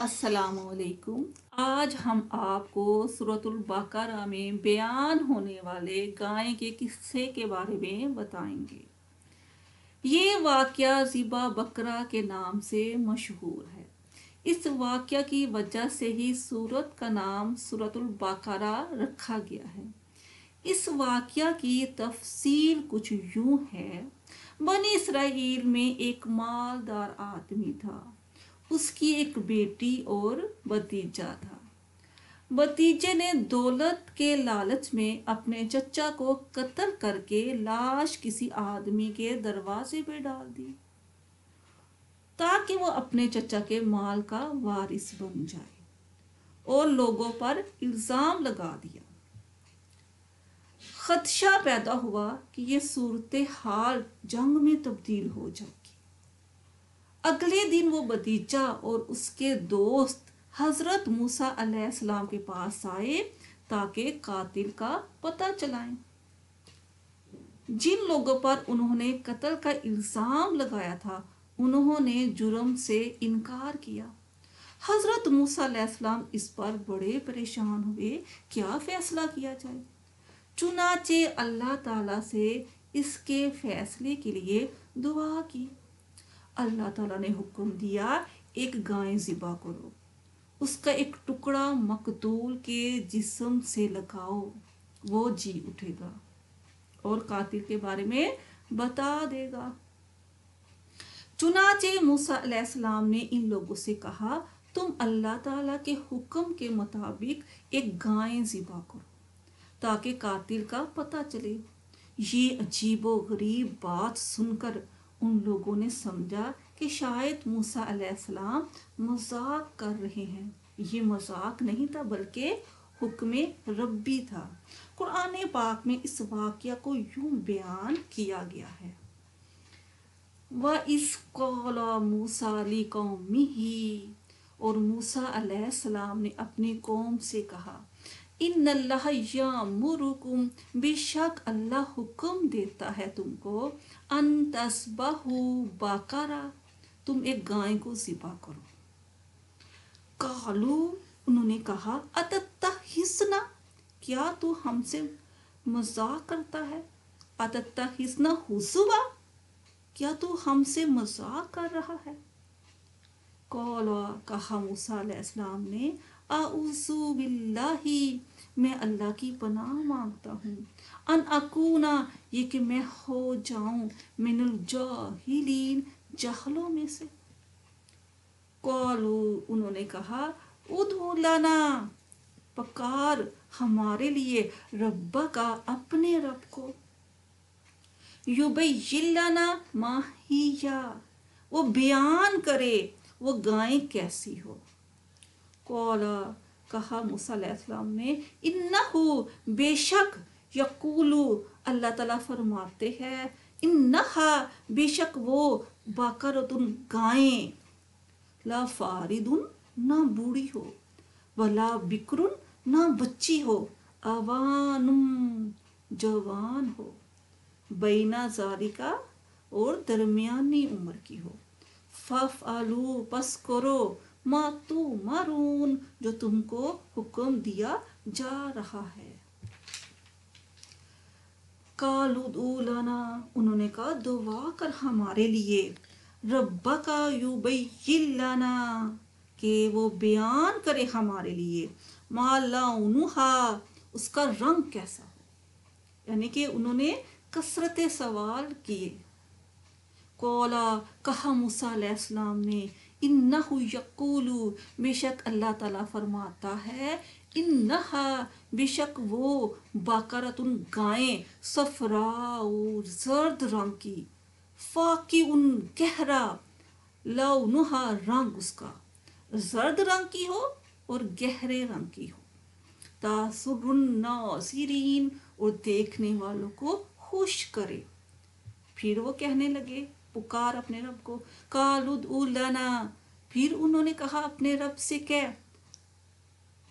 अस्सलाम वालेकुम। आज हम आपको सूरतुल बकरा में बयान होने वाले गाय के किस्से के बारे में बताएंगे। ये वाक़या ज़िबा बकरा के नाम से मशहूर है। इस वाक़या की वजह से ही सूरत का नाम सूरतुल बकरा रखा गया है। इस वाक़या की तफसील कुछ यूं है। बनी इसराइल में एक मालदार आदमी था। उसकी एक बेटी और भतीजा था। भतीजे ने दौलत के लालच में अपने चचा को कत्ल करके लाश किसी आदमी के दरवाजे पे डाल दी ताकि वो अपने चचा के माल का वारिस बन जाए, और लोगों पर इल्जाम लगा दिया। खदशा पैदा हुआ कि ये सूरत हाल जंग में तब्दील हो जाएगी। अगले दिन वो भतीजा और उसके दोस्त हजरत मूसा अलैहिस्सलाम के पास आए ताकि कातिल का पता चलाएं। जिन लोगों पर उन्होंने कत्ल का इल्जाम लगाया था, उन्होंने जुर्म से इनकार किया। हजरत मूसा अलैहिस्सलाम इस पर बड़े परेशान हुए, क्या फैसला किया जाए। चुनाचे अल्लाह ताला से इसके फैसले के लिए दुआ की। अल्लाह ताला ने हुक्म दिया, एक गाय ज़िबा करो, उसका एक टुकड़ा मकतूल के जिस्म से लगाओ, वो जी उठेगा और कातिल के बारे में बता देगा। चुनाचे मूसा अलैहिस्सलाम ने इन लोगों से कहा, तुम अल्लाह ताला के हुक्म के मुताबिक एक गाय ज़िबा करो ताकि कातिल का पता चले। ये अजीबो गरीब बात सुनकर उन लोगों ने समझा कि शायद मूसा अलैहिस्सलाम मजाक कर रहे हैं। ये मजाक नहीं था बल्कि हुक्म रब्बी था। कुरान पाक में इस वाक़या को यूं बयान किया गया है, व इस कौला मूसा ली कौमिही, और मूसा अलैहिस्सलाम ने अपनी कौम से कहा, इन्नल्लाह यामुरुकुम, बेशक अल्लाह हुक्म देता है तुमको, अन तस्बहू बकरा, तुम एक गाय को ज़िबा करो। कालू, उन्होंने कहा, अतत्तहिस्ना, क्या तू हमसे मजाक करता है। अतत्तहिस्ना हुजुवा, क्या तू हमसे मजाक कर रहा है। कौला, कहा मूसा अलैहिस्सलाम ने, आऊज़ु बिल्लाही, मैं अल्लाह की पनाह मांगता हूँ, अन अकूना, ये कि मैं हो जाऊं, मिनुल जाहिलीन, जाहलों में से। कौलू, उन्होंने कहा, उदू लना, पकार हमारे लिए, रब्बा का, अपने रब को, युबय्यिन लना मा हिया, वो बयान करे वो गाय कैसी हो। कौला, कहा मूसा अलैहिस्सलाम ने, इन्नहु, बेशक, यकूलु, अल्लाह ताला फरमाते हैं, इन्नहा, बेशक वो, बकरतुन, गायें, ला फारिदुन, ना बूढ़ी हो, वला बिक्रुन, ना बच्ची हो, अवानुम, जवान हो, बैना जालिका, और दरमियानी उम्र की हो। फफ आलू, पस करो, मातू मारून, जो तुमको हुक्म दिया जा रहा है। कालुदूलाना, उन्होंने कहा, दुआ कर हमारे लिए, रब्बा का, युबय्यिन, के वो बयान करे हमारे लिए, मालाउनुहा, उसका रंग कैसा हो। यानी कि उन्होंने कसरत सवाल किए। कौला, कहा मूसा अलैहिस्सलाम ने, इन्नहु यकूलु, बेशक अल्लाह ताला फरमाता है, इन्नहा, बेशक वो, बकरतुन, गायें, सफराउ, जर्द रंग की, फाकी उन, गहरा, लौनुहा, रंग उसका जर्द रंग की हो और गहरे रंग की हो, तासुरुन नाज़िरीन, और देखने वालों को खुश करे। फिर वो कहने लगे, पुकार अपने रब को, कालुद उलना, फिर उन्होंने कहा अपने रब से, कह,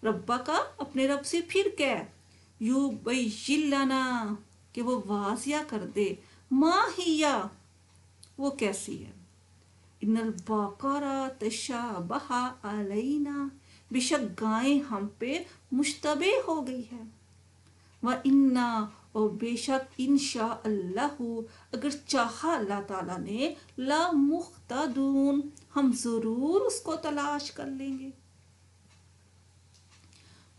रब्बा का, अपने रब से फिर कह, युबय्यिन, कि वो वाजिया कर दे, मा हिया, वो कैसी है। ان البقرہ تشابہ علینا، بے شک گائیں ہم پہ مشتبہ ہو گئی ہے، وَإِنَّا اور بے شک انشاء اللہ اگر چاہا اللہ تعالیٰ نے لَمُخْتَدُونَ ہم ضرور اس کو تلاش کر لیں گے۔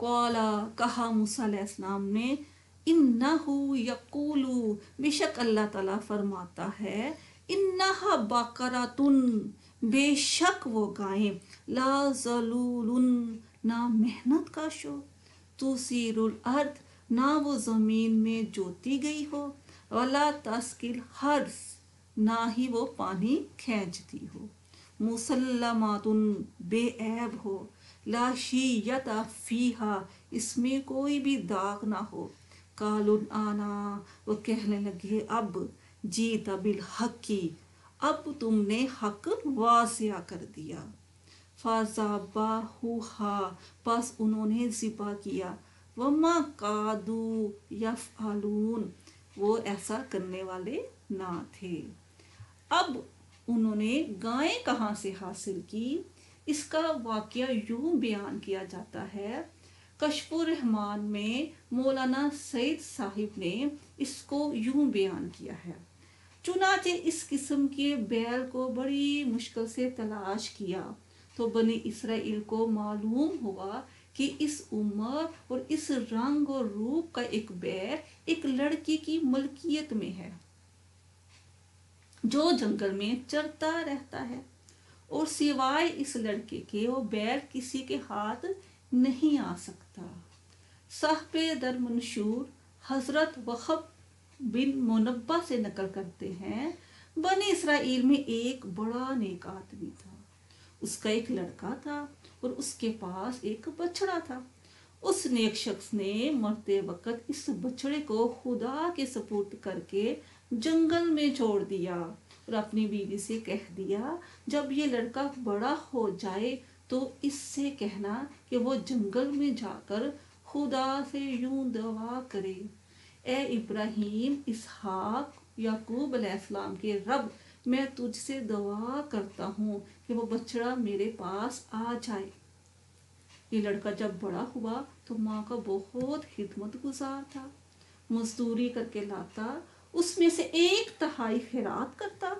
قَالَ کہا موسیٰ علیہ السلام نے، اِنَّهُ یقول بے شک اللہ تعالیٰ فرماتا ہے، اِنَّهَا بَقَرَةٌ بے شک وہ گائیں، لا ذلول نہ محنت کش ہو، تثیر الارض نہ وہ زمین میں جوتی گئی ہو، ولا تسقی الحرث نہ ہی وہ پانی کھینچتی ہو، مسلمات بے عیب ہو، لا شیۃ فیہا اس میں کوئی بھی داغ نہ ہو، قالوا آنا وہ کہنے لگے اب جیت بالحق اب تم نے حق واضح کر دیا، فذبحوها پس انہوں نے ذبح کیا، وما کادوا یفعلون وہ ایسا کرنے والے نہ تھے۔ اب انہوں نے گائیں کہاں سے حاصل کی، اس کا واقعہ یوں بیان کیا جاتا ہے۔ کشف الرحمان میں مولانا سعید صاحب نے اس کو یوں بیان کیا ہے، چنانچہ اس قسم کے بیل کو بڑی مشکل سے تلاش کیا تو بنی اسرائیل کو معلوم ہوا کہ اس عمر اور اس رنگ اور روپ کا ایک بیل ایک لڑکی کی ملکیت میں ہے جو جنگل میں چرتا رہتا ہے، اور سوائے اس لڑکے کے وہ بیل کسی کے ہاتھ نہیں آ سکتا۔ صاحب در منشور حضرت وہب بن منبہ سے نقل کرتے ہیں، بنی اسرائیل میں ایک بڑا نیک آدمی تھا، اس کا ایک لڑکا تھا اور اس کے پاس ایک بچڑا تھا۔ اس نیک شخص نے مرتے وقت اس بچڑے کو خدا کے سپرد کر کے جنگل میں چھوڑ دیا اور اپنی بیوی سے کہہ دیا جب یہ لڑکا بڑا ہو جائے تو اس سے کہنا کہ وہ جنگل میں جا کر خدا سے یوں دعا کرے، اے ابراہیم، اسحاق، یعقوب علیہ السلام کے رب، میں تجھ سے دعا کرتا ہوں کہ وہ بچڑا میرے پاس آ جائے۔ یہ لڑکا جب بڑا ہوا تو ماں کا بہت خدمت گزار تھا، مزدوری کر کے لاتا، اس میں سے 1/3 خیرات کرتا،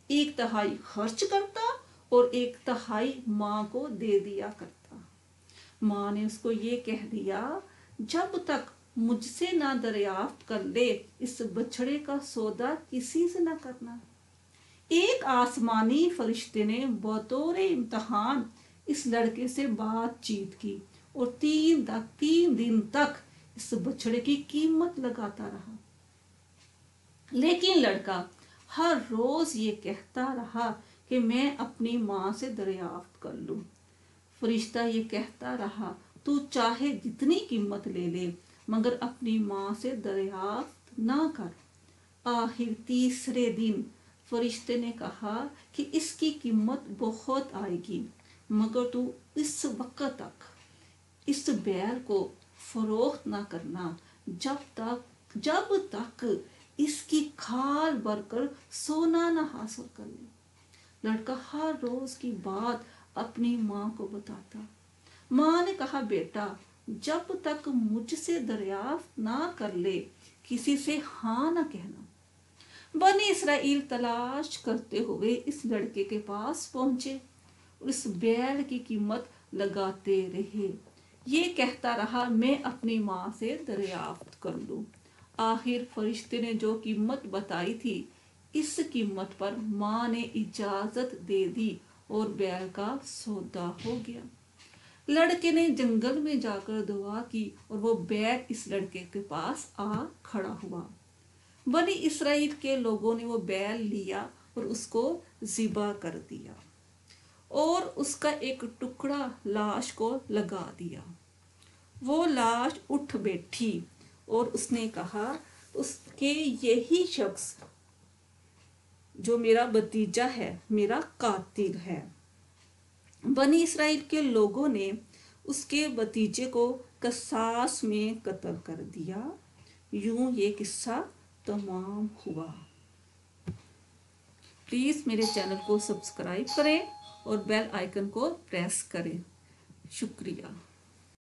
1/3 خرچ کرتا اور 1/3 ماں کو دے دیا کرتا۔ ماں نے اس کو یہ کہہ دیا جب تک مجھ سے نہ دریافت کر لے اس بچڑے کا سودا کسی سے نہ کرنا۔ ایک آسمانی فرشتے نے بطور امتحان اس لڑکے سے بات چیت کی اور 3 دن تک اس بچڑے کی قیمت لگاتا رہا، لیکن لڑکا ہر روز یہ کہتا رہا کہ میں اپنی ماں سے دریافت کر لوں۔ فرشتہ یہ کہتا رہا تو چاہے جتنی قیمت لے لے مگر اپنی ماں سے دریافت نہ کر۔ آخر تیسرے دن فرشتے نے کہا کہ اس کی قیمت بہت آئے گی مگر تو اس وقت تک اس بیل کو فروخت نہ کرنا جب تک اس کی کھال بھر کر سونا نہ حاصل کر لے۔ لڑکا ہر روز کی بات اپنی ماں کو بتاتا۔ ماں نے کہا بیٹا جب تک مجھ سے دریافت نہ کر لے کسی سے ہاں نہ کہنا۔ بنی اسرائیل تلاش کرتے ہوئے اس لڑکے کے پاس پہنچے اور اس بیل کی قیمت لگاتے رہے، یہ کہتا رہا میں اپنی ماں سے دریافت کر لوں۔ آخر فرشتے نے جو قیمت بتائی تھی اس قیمت پر ماں نے اجازت دے دی اور بیل کا سودا ہو گیا۔ لڑکے نے جنگل میں جا کر دعا کی اور وہ بیل اس لڑکے کے پاس آ کھڑا ہوا۔ بنی اسرائیل کے لوگوں نے وہ بیل لیا اور اس کو ذبح کر دیا اور اس کا ایک ٹکڑا لاش کو لگا دیا۔ وہ لاش اٹھ بیٹھی اور اس نے کہا اس کے یہی شخص جو میرا بھتیجا ہے میرا قاتل ہے۔ بنی اسرائیل کے لوگوں نے اس کے بھتیجے کو قصاص میں قتل کر دیا۔ یوں یہ قصہ تمام ہوا۔ پلیز میرے چینل کو سبسکرائب کریں اور بیل آئیکن کو پریس کریں. شکریہ.